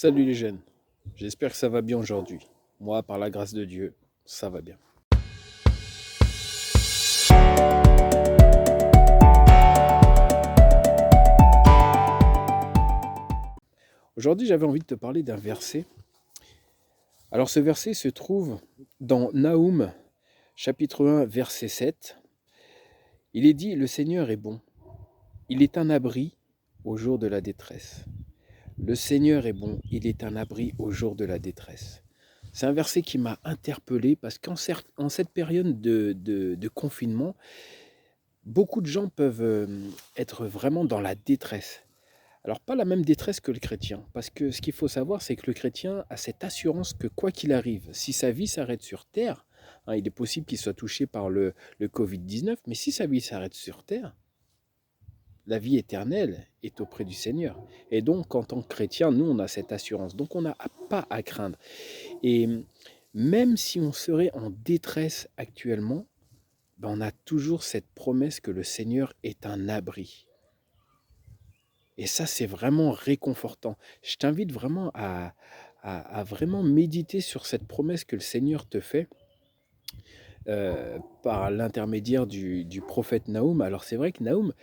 Salut les jeunes, j'espère que ça va bien aujourd'hui. Moi, par la grâce de Dieu, ça va bien. Aujourd'hui, j'avais envie de te parler d'un verset. Alors ce verset se trouve dans Naoum, chapitre 1, verset 7. Il est dit, le Seigneur est bon. Il est un abri au jour de la détresse. Le Seigneur est bon, il est un abri au jour de la détresse. C'est un verset qui m'a interpellé parce qu'en cette période de confinement, beaucoup de gens peuvent être vraiment dans la détresse. Alors pas la même détresse que le chrétien, parce que ce qu'il faut savoir, c'est que le chrétien a cette assurance que quoi qu'il arrive, si sa vie s'arrête sur Terre, il est possible qu'il soit touché par le Covid-19, mais si sa vie s'arrête sur Terre, la vie éternelle est auprès du Seigneur. Et donc, en tant que chrétien, nous, on a cette assurance. Donc, on n'a pas à craindre. Et même si on serait en détresse actuellement, ben, on a toujours cette promesse que le Seigneur est un abri. Et ça, c'est vraiment réconfortant. Je t'invite vraiment à vraiment méditer sur cette promesse que le Seigneur te fait par l'intermédiaire du prophète Naoum. Alors c'est vrai que Naoum,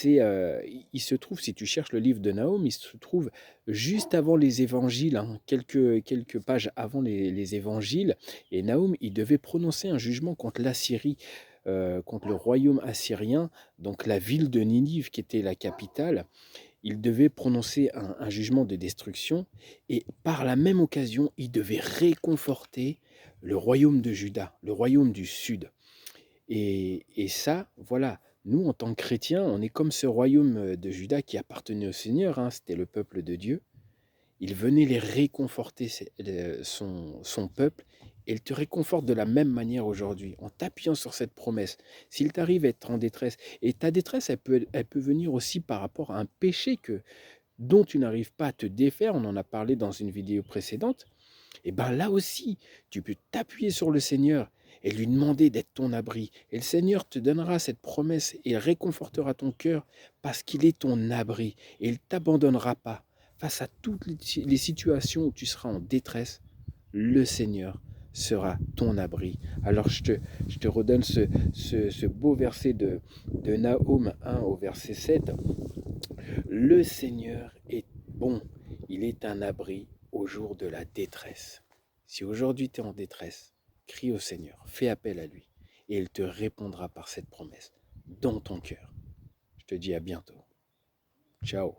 il se trouve, si tu cherches le livre de Naoum, il se trouve juste avant les évangiles, hein, quelques pages avant les évangiles. Et Naoum, il devait prononcer un jugement contre l'Assyrie, contre le royaume assyrien, donc la ville de Ninive qui était la capitale. Il devait prononcer un jugement de destruction et par la même occasion, il devait réconforter le royaume de Juda, le royaume du sud. Et ça, voilà, nous en tant que chrétiens, on est comme ce royaume de Juda qui appartenait au Seigneur, hein, c'était le peuple de Dieu. Il venait les réconforter, son peuple, et il te réconforte de la même manière aujourd'hui, en t'appuyant sur cette promesse. S'il t'arrive à être en détresse, et ta détresse, elle peut venir aussi par rapport à un péché dont tu n'arrives pas à te défaire, on en a parlé dans une vidéo précédente, et bien là aussi, tu peux t'appuyer sur le Seigneur et lui demander d'être ton abri. Et le Seigneur te donnera cette promesse et il réconfortera ton cœur parce qu'il est ton abri et il ne t'abandonnera pas. Face à toutes les situations où tu seras en détresse, le Seigneur sera ton abri. Alors je te redonne ce beau verset de Naoum 1 au verset 7. Le Seigneur est bon, il est un abri au jour de la détresse. Si aujourd'hui tu es en détresse, crie au Seigneur, fais appel à lui, et il te répondra par cette promesse dans ton cœur. Je te dis à bientôt. Ciao.